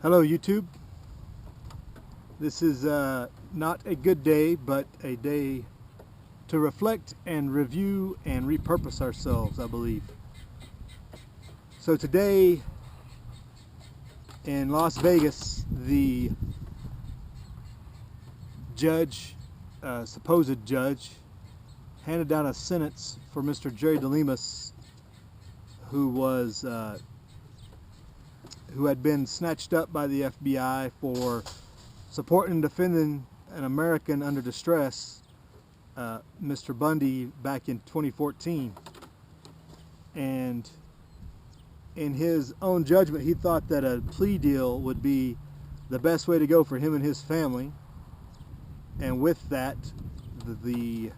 Hello YouTube. This is not a good day, but a day to reflect and review and repurpose ourselves, I believe. So today in Las Vegas, the judge, supposed judge, handed down a sentence for Mr. Jerry DeLemus, who had been snatched up by the FBI for supporting and defending an American under distress, Mr. Bundy, back in 2014. And in his own judgment, he thought that a plea deal would be the best way to go for him and his family. And with that, the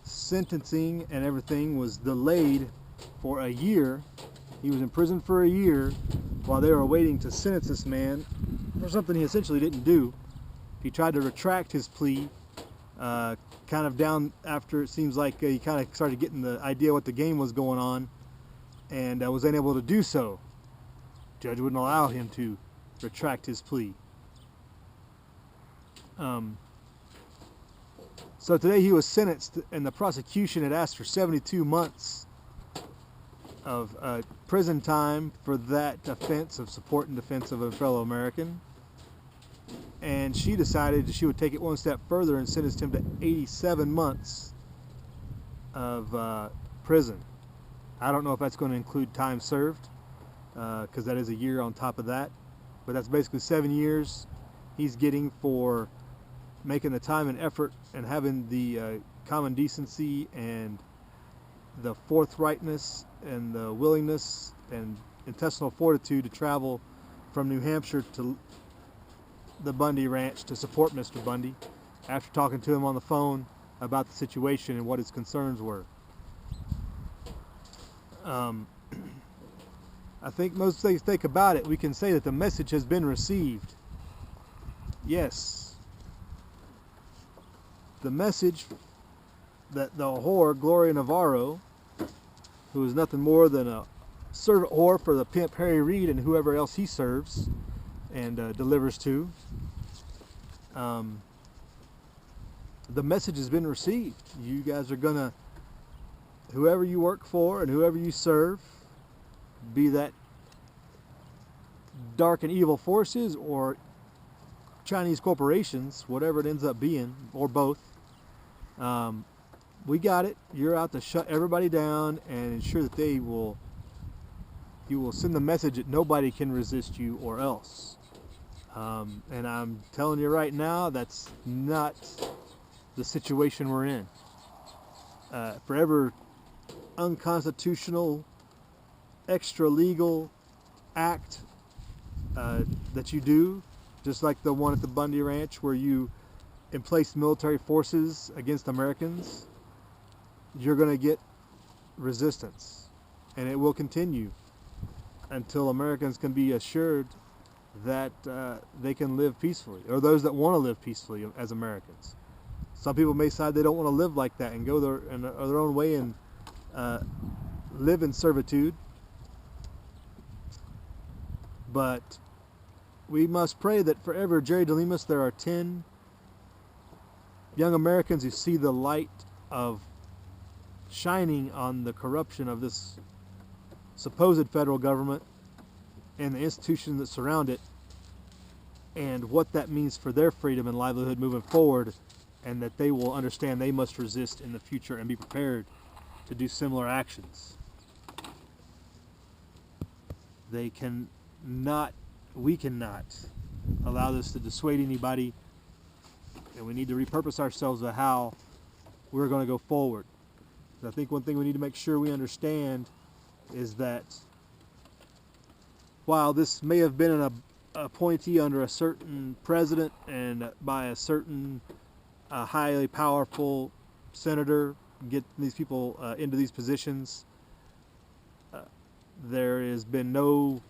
sentencing and everything was delayed for a year. He was in prison for a year while they were waiting to sentence this man for something he essentially didn't do. He tried to retract his plea, kind of down after it seems like he kind of started getting the idea what the game was going on, and was unable to do so. The judge wouldn't allow him to retract his plea. So today he was sentenced, and the prosecution had asked for 72 months of prison time for that offense of support and defense of a fellow American. And she decided she would take it one step further and sentenced him to 87 months of prison. I don't know if that's going to include time served, because that is a year on top of that. But that's basically 7 years he's getting for making the time and effort and having the common decency and the forthrightness and the willingness and intestinal fortitude to travel from New Hampshire to the Bundy Ranch to support Mr. Bundy after talking to him on the phone about the situation and what his concerns were. I think most things think about it, we can say that the message has been received. Yes. The message that the whore, Gloria Navarro, who is nothing more than a servant whore for the pimp Harry Reid and whoever else he serves and delivers to, the message has been received. You guys are gonna, whoever you work for and whoever you serve, be that dark and evil forces or Chinese corporations, whatever it ends up being, or both, we got it. You're out to shut everybody down and ensure that you will send the message that nobody can resist you or else. And I'm telling you right now, that's not the situation we're in. Forever unconstitutional, extra legal act that you do, just like the one at the Bundy Ranch where you emplaced military forces against Americans, you're going to get resistance, and it will continue until Americans can be assured that they can live peacefully, or those that want to live peacefully as Americans. Some people may decide they don't want to live like that and go their own way and live in servitude, but we must pray that forever Jerry DeLemus, there are 10 young Americans who see the light of shining on the corruption of this supposed federal government and the institutions that surround it, and what that means for their freedom and livelihood moving forward, and that they will understand they must resist in the future and be prepared to do similar actions. We cannot allow this to dissuade anybody, and we need to repurpose ourselves of how we're going to go forward. I think one thing we need to make sure we understand is that while this may have been an appointee under a certain president and by a certain highly powerful senator, get these people into these positions, there has been no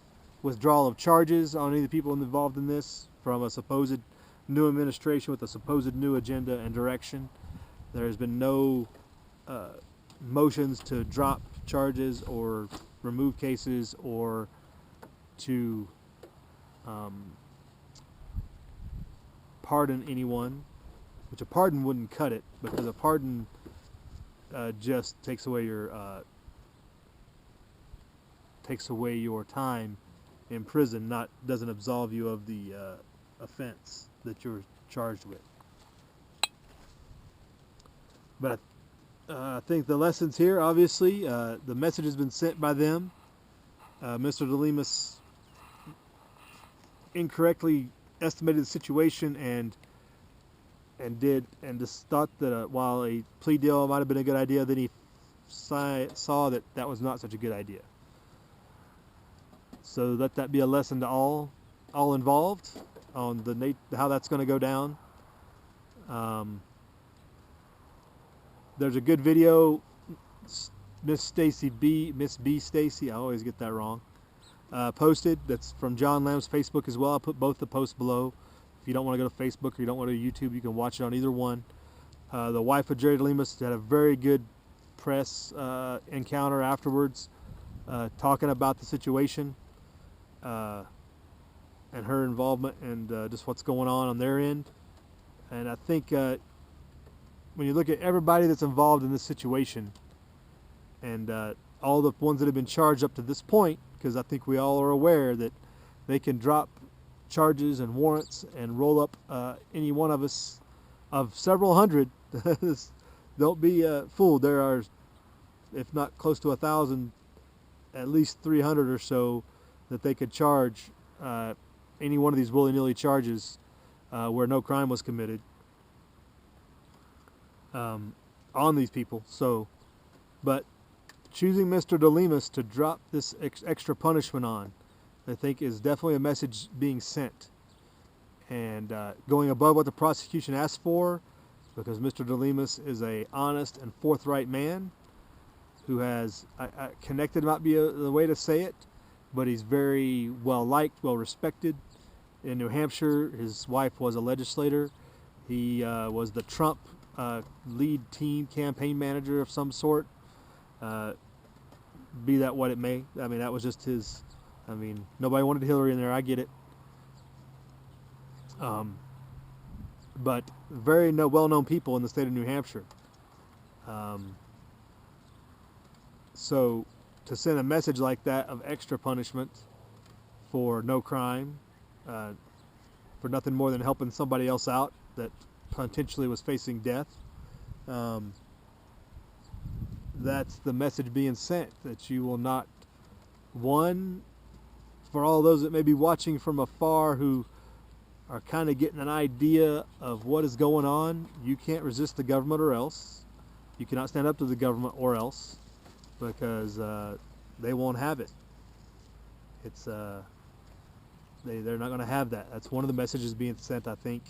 withdrawal of charges on any of the people involved in this from a supposed new administration with a supposed new agenda and direction. There has been no motions to drop charges or remove cases or to pardon anyone, which a pardon wouldn't cut it, because a pardon just takes away your time in prison, doesn't absolve you of the offense that you're charged with. But I think the lessons here, obviously, the message has been sent by them. Mr. DeLemus incorrectly estimated the situation and just thought that while a plea deal might have been a good idea, then he saw that was not such a good idea. So let that be a lesson to all involved on how that's going to go down. There's a good video, Miss B Stacy, I always get that wrong, posted. That's from John Lamb's Facebook as well. I'll put both the posts below. If you don't want to go to Facebook or you don't want to go to YouTube, you can watch it on either one. The wife of Jerry DeLemus had a very good press encounter afterwards, talking about the situation and her involvement and just what's going on their end. And I think when you look at everybody that's involved in this situation and all the ones that have been charged up to this point, because I think we all are aware that they can drop charges and warrants and roll up any one of us of several hundred. Don't be fooled. There are, if not close to 1,000, at least 300 or so that they could charge any one of these willy-nilly charges where no crime was committed on these people. So, but choosing Mr. DeLemus to drop this extra punishment on, I think, is definitely a message being sent, and going above what the prosecution asked for, because Mr. DeLemus is a honest and forthright man who has connected might be the way to say it, but he's very well liked, well respected in New Hampshire. His wife was a legislator. He was the Trump lead team campaign manager of some sort. Be that what it may. I mean, that was just his. I mean, nobody wanted Hillary in there. I get it. But very well-known people in the state of New Hampshire. So to send a message like that of extra punishment for no crime, for nothing more than helping somebody else out that potentially was facing death, that's the message being sent, that you will not, one, for all those that may be watching from afar who are kind of getting an idea of what is going on, you can't resist the government or else. You cannot stand up to the government or else, because they won't have it. It's they're not going to have that. That's one of the messages being sent, I think.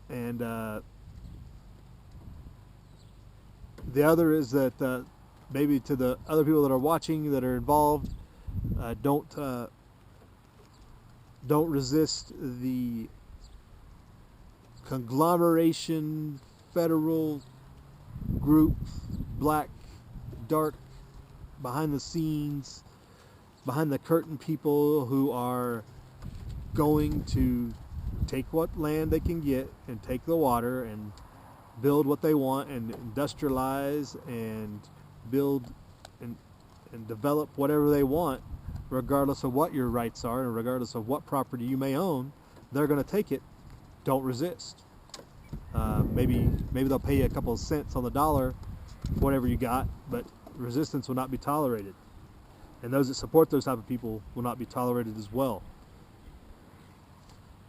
And the other is that maybe to the other people that are watching, that are involved, don't resist the conglomeration, federal group, black, dark, behind the scenes, behind the curtain people who are going to take what land they can get and take the water and build what they want and industrialize and build and develop whatever they want, regardless of what your rights are and regardless of what property you may own. They're going to take it. Don't resist. Maybe they'll pay you a couple of cents on the dollar for whatever you got, but resistance will not be tolerated. And those that support those type of people will not be tolerated as well.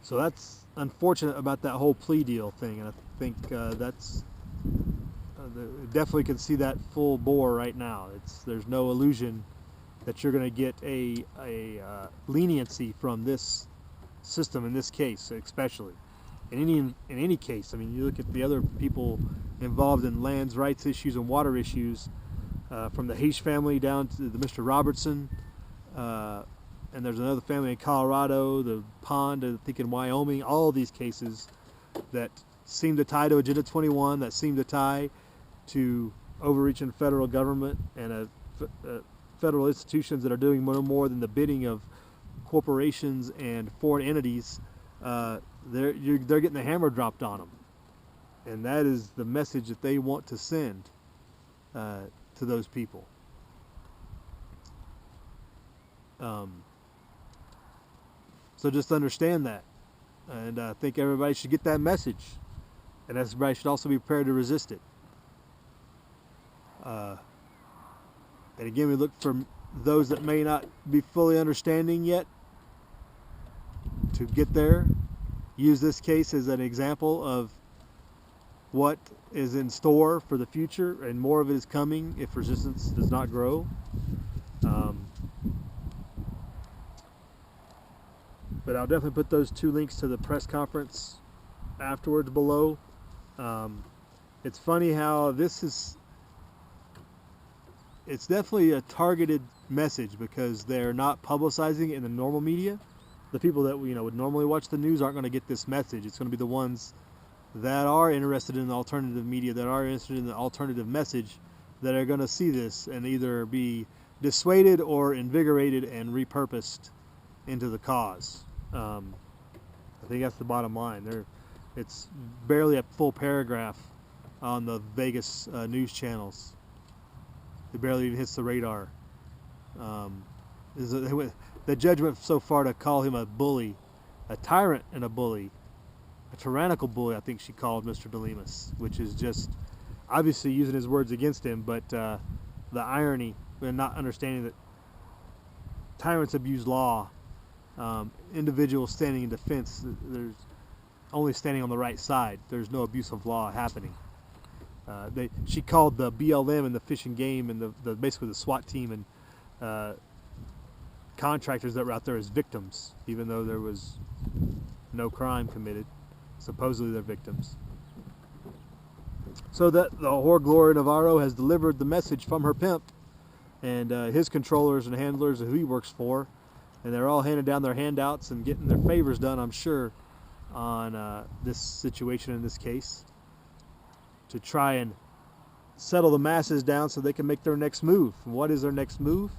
So that's unfortunate about that whole plea deal thing, and I think that's definitely can see that full bore right now. There's no illusion that you're going to get a leniency from this system in this case, especially in any case. I mean, you look at the other people involved in lands rights issues and water issues, from the Heesh family down to the Mr. Robertson. And there's another family in Colorado, the Pond, I think in Wyoming, all of these cases that seem to tie to Agenda 21, that seem to tie to overreaching federal government and federal institutions that are doing no more than the bidding of corporations and foreign entities, they're getting the hammer dropped on them, and that is the message that they want to send to those people. So just understand that, and I think everybody should get that message, and everybody should also be prepared to resist it. And again, we look for those that may not be fully understanding yet to get there. Use this case as an example of what is in store for the future, and more of it is coming if resistance does not grow. But I'll definitely put those 2 links to the press conference afterwards below. It's funny how it's definitely a targeted message, because they're not publicizing it in the normal media. The people that would normally watch the news aren't going to get this message. It's going to be the ones that are interested in the alternative media, that are interested in the alternative message, that are going to see this and either be dissuaded or invigorated and repurposed into the cause. I think that's the bottom line. It's barely a full paragraph on the Vegas news channels. It barely even hits the radar. The judge went so far to call him a bully, a tyrant and a bully, a tyrannical bully, I think she called Mr. DeLemus, which is just obviously using his words against him, but the irony and not understanding that tyrants abuse law. Individuals standing in defense, there's only standing on the right side. There's no abuse of law happening. She called the BLM and the Fish and Game and the basically the SWAT team and contractors that were out there as victims, even though there was no crime committed. Supposedly they're victims. So that the whore Gloria Navarro has delivered the message from her pimp and his controllers and handlers who he works for, and they're all handing down their handouts and getting their favors done, I'm sure, on this situation in this case, to try and settle the masses down so they can make their next move. What is their next move?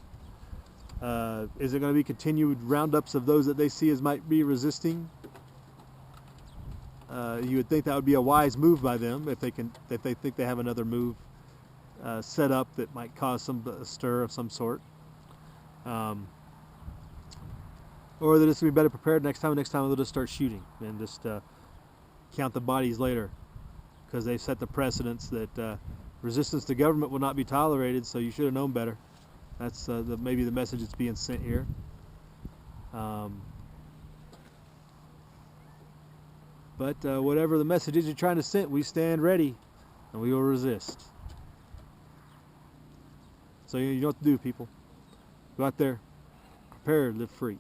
Is it going to be continued roundups of those that they see as might be resisting? You would think that would be a wise move by them if they think they have another move set up that might cause a stir of some sort. Or they're just going to be better prepared next time. Next time they'll just start shooting and just count the bodies later, because they've set the precedence that resistance to government will not be tolerated, so you should have known better. That's maybe the message that's being sent here. But whatever the message is you're trying to send, we stand ready and we will resist. So you know what to do, people. Go out there, prepare, live free.